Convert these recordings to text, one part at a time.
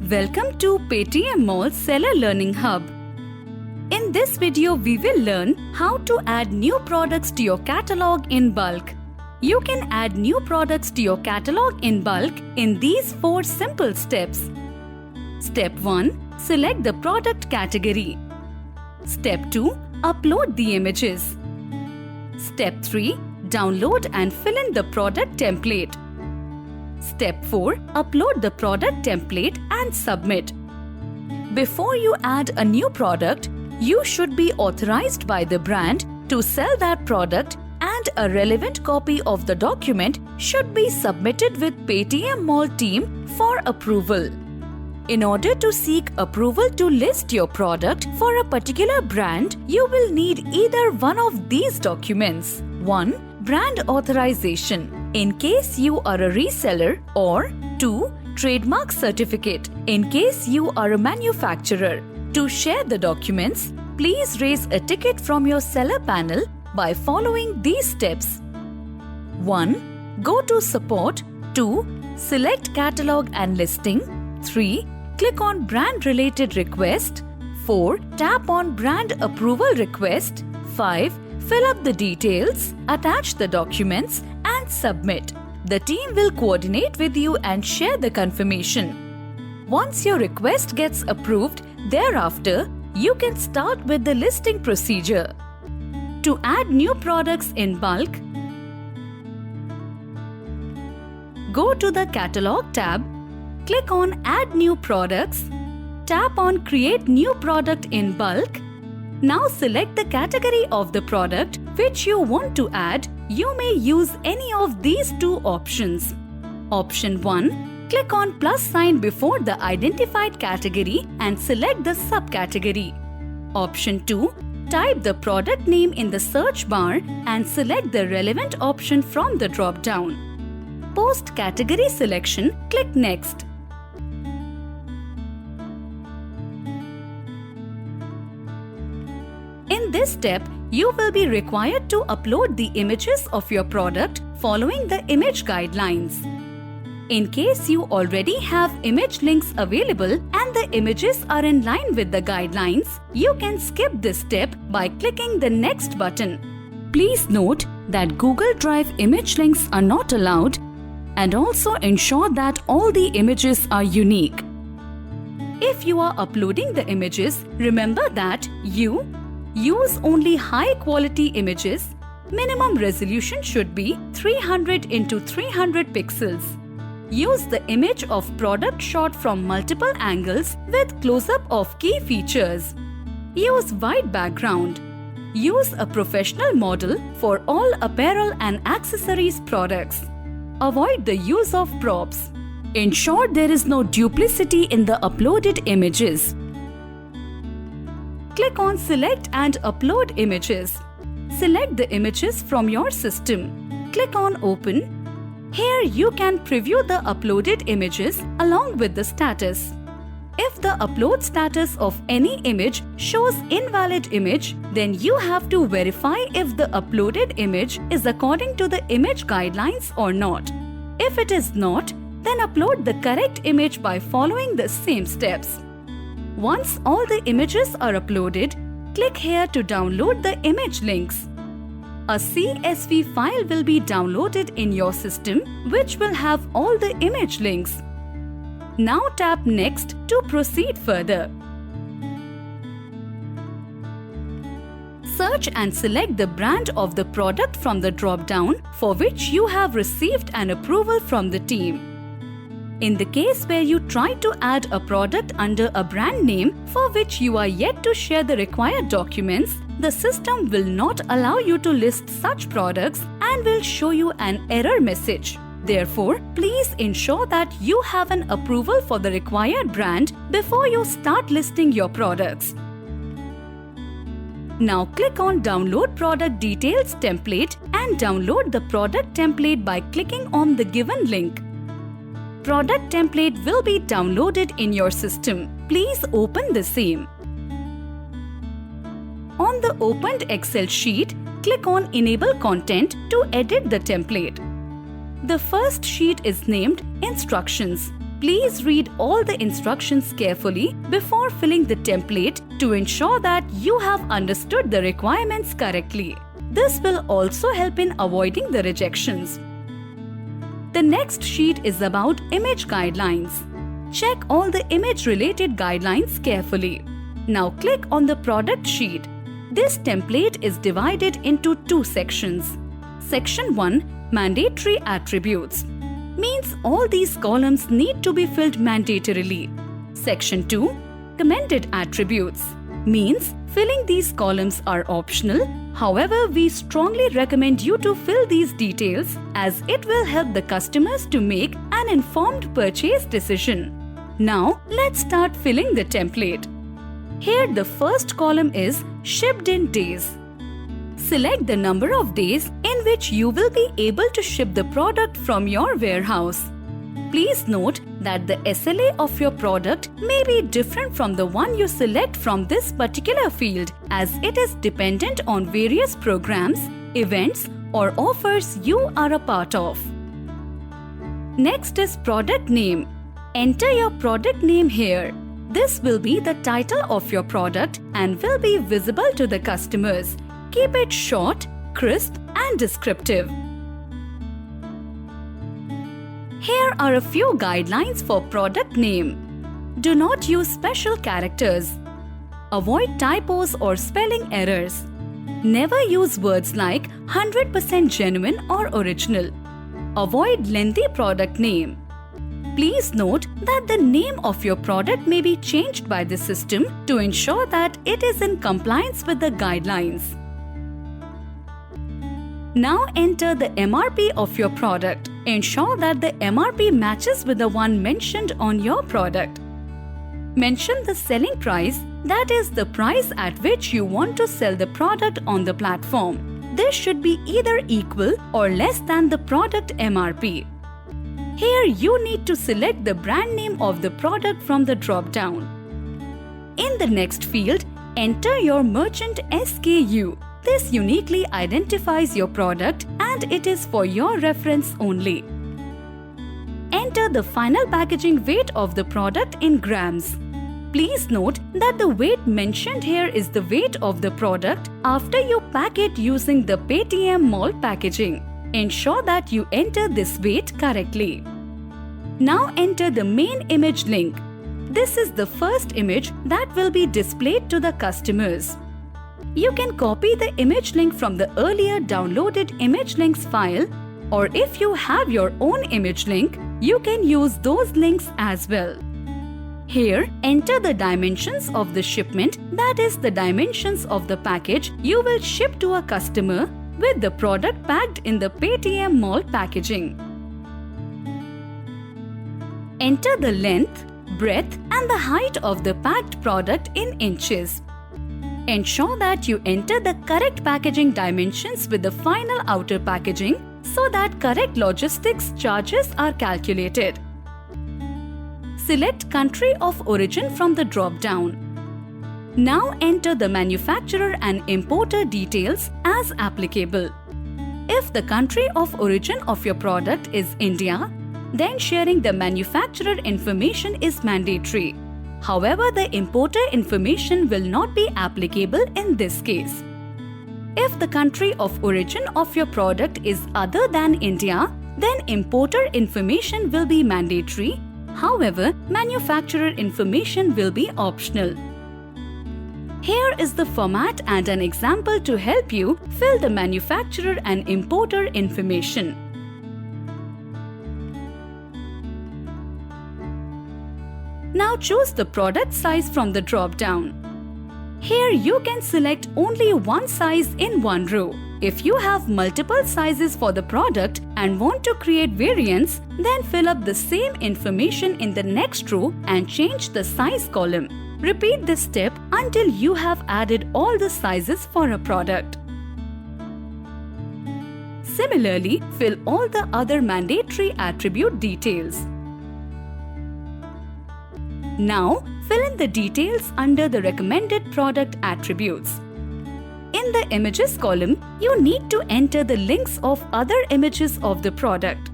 Welcome to Paytm Mall Seller Learning Hub. In this video, we will learn how to add new products to your catalog in bulk. You can add new products to your catalog in bulk in these 4 simple steps. Step 1. Select the product category. Step 2. Upload the images. Step 3. Download and fill in the product template. Step 4. Upload the product template and submit. Before you add a new product, you should be authorized by the brand to sell that product, and a relevant copy of the document should be submitted with Paytm Mall team for approval. In order to seek approval to list your product for a particular brand, you will need either one of these documents. 1. Brand authorization, in case you are a reseller, or 2. Trademark certificate, in case you are a manufacturer. To share the documents, please raise a ticket from your seller panel by following these steps. 1. Go to Support. 2. Select Catalog and Listing. 3. Click on Brand Related Request. 4. Tap on Brand Approval Request. 5. Fill up the details, attach the documents, and submit. The team will coordinate with you and share the confirmation. Once your request gets approved, thereafter, you can start with the listing procedure. To add new products in bulk, go to the Catalog tab, click on Add New Products, tap on Create New Product in Bulk. Now select the category of the product which you want to add. You may use any of these 2 options. Option 1. Click on plus sign before the identified category and select the subcategory. Option 2. Type the product name in the search bar and select the relevant option from the drop-down. Post category selection, click Next. In this step, you will be required to upload the images of your product following the image guidelines. In case you already have image links available and the images are in line with the guidelines, you can skip this step by clicking the Next button. Please note that Google Drive image links are not allowed, and also ensure that all the images are unique. If you are uploading the images, remember that you use only high-quality images. Minimum resolution should be 300 × 300 pixels. Use the image of product shot from multiple angles with close-up of key features. Use white background. Use a professional model for all apparel and accessories products. Avoid the use of props. Ensure there is no duplicity in the uploaded images. Click on Select and Upload Images. Select the images from your system. Click on Open. Here you can preview the uploaded images along with the status. If the upload status of any image shows invalid image, then you have to verify if the uploaded image is according to the image guidelines or not. If it is not, then upload the correct image by following the same steps. Once all the images are uploaded, click here to download the image links. A CSV file will be downloaded in your system which will have all the image links. Now tap Next to proceed further. Search and select the brand of the product from the drop-down for which you have received an approval from the team. In the case where you try to add a product under a brand name for which you are yet to share the required documents, the system will not allow you to list such products and will show you an error message. Therefore, please ensure that you have an approval for the required brand before you start listing your products. Now click on Download Product Details Template and download the product template by clicking on the given link. Product template will be downloaded in your system. Please open the same. On the opened Excel sheet, click on Enable Content to edit the template. The first sheet is named Instructions. Please read all the instructions carefully before filling the template to ensure that you have understood the requirements correctly. This will also help in avoiding the rejections. The next sheet is about image guidelines. Check all the image-related guidelines carefully. Now click on the product sheet. This template is divided into two sections. Section 1, Mandatory Attributes. Means all these columns need to be filled mandatorily. Section 2, Commended Attributes. Means filling these columns are optional. However, we strongly recommend you to fill these details as it will help the customers to make an informed purchase decision. Now, let's start filling the template. Here the first column is shipped in days. Select the number of days in which you will be able to ship the product from your warehouse. Please note that the SLA of your product may be different from the one you select from this particular field, as it is dependent on various programs, events, or offers you are a part of. Next is product name. Enter your product name here. This will be the title of your product and will be visible to the customers. Keep it short, crisp, and descriptive. Here are a few guidelines for product name. Do not use special characters. Avoid typos or spelling errors. Never use words like 100% genuine or original. Avoid lengthy product name. Please note that the name of your product may be changed by the system to ensure that it is in compliance with the guidelines. Now enter the MRP of your product. Ensure that the MRP matches with the one mentioned on your product. Mention the selling price, that is the price at which you want to sell the product on the platform. This should be either equal or less than the product MRP. Here you need to select the brand name of the product from the drop-down. In the next field, enter your merchant SKU. This uniquely identifies your product and it is for your reference only. Enter the final packaging weight of the product in grams. Please note that the weight mentioned here is the weight of the product after you pack it using the Paytm Mall packaging. Ensure that you enter this weight correctly. Now enter the main image link. This is the first image that will be displayed to the customers. You can copy the image link from the earlier downloaded image links file, or if you have your own image link, you can use those links as well. Here, enter the dimensions of the shipment, that is the dimensions of the package you will ship to a customer with the product packed in the Paytm Mall packaging. Enter the length, breadth and the height of the packed product in inches. Ensure that you enter the correct packaging dimensions with the final outer packaging so that correct logistics charges are calculated. Select country of origin from the drop-down. Now enter the manufacturer and importer details as applicable. If the country of origin of your product is India, then sharing the manufacturer information is mandatory. However, the importer information will not be applicable in this case. If the country of origin of your product is other than India, then importer information will be mandatory. However, manufacturer information will be optional. Here is the format and an example to help you fill the manufacturer and importer information. Now choose the product size from the drop-down. Here you can select only one size in one row. If you have multiple sizes for the product and want to create variants, then fill up the same information in the next row and change the size column. Repeat this step until you have added all the sizes for a product. Similarly, fill all the other mandatory attribute details. Now, fill in the details under the recommended product attributes. In the images column, you need to enter the links of other images of the product.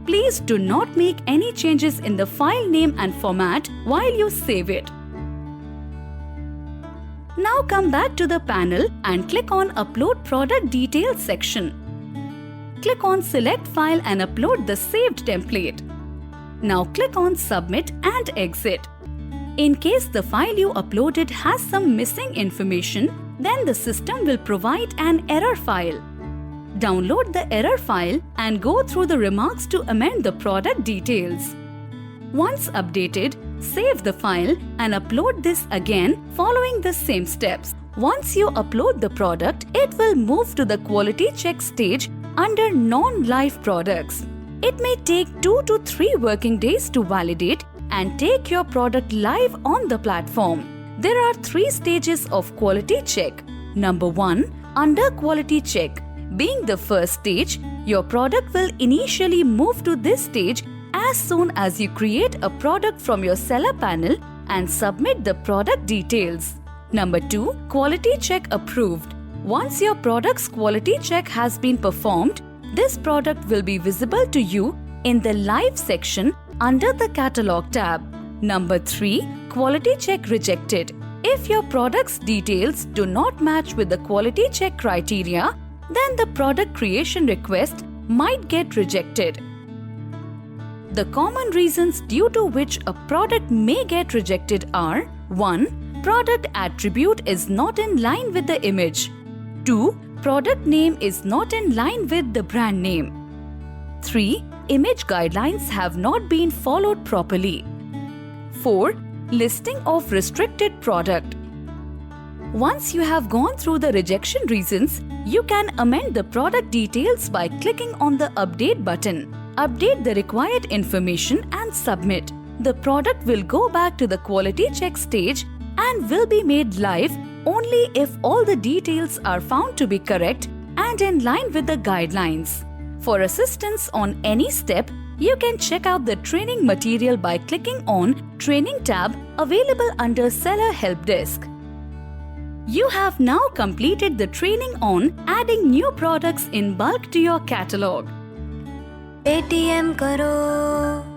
Please do not make any changes in the file name and format while you save it. Now come back to the panel and click on Upload Product Details section. Click on Select File and upload the saved template. Now click on Submit and Exit. In case the file you uploaded has some missing information, then the system will provide an error file. Download the error file and go through the remarks to amend the product details. Once updated, save the file and upload this again following the same steps. Once you upload the product, it will move to the quality check stage under non-live products. It may take 2 to 3 working days to validate and take your product live on the platform. There are 3 stages of quality check. Number 1, under quality check. Being the first stage, your product will initially move to this stage as soon as you create a product from your seller panel and submit the product details. Number 2, quality check approved. Once your product's quality check has been performed, this product will be visible to you in the live section under the catalog tab. Number 3, quality check rejected. If your product's details do not match with the quality check criteria, then the product creation request might get rejected. The common reasons due to which a product may get rejected are: 1. Product attribute is not in line with the image. 2. Product name is not in line with the brand name. 3. Image guidelines have not been followed properly. 4. Listing of restricted product. Once you have gone through the rejection reasons, you can amend the product details by clicking on the Update button. Update the required information and submit. The product will go back to the quality check stage and will be made live only if all the details are found to be correct and in line with the guidelines. For assistance on any step, you can check out the training material by clicking on Training tab available under Seller Help Desk. You have now completed the training on adding new products in bulk to your catalog. ATM करो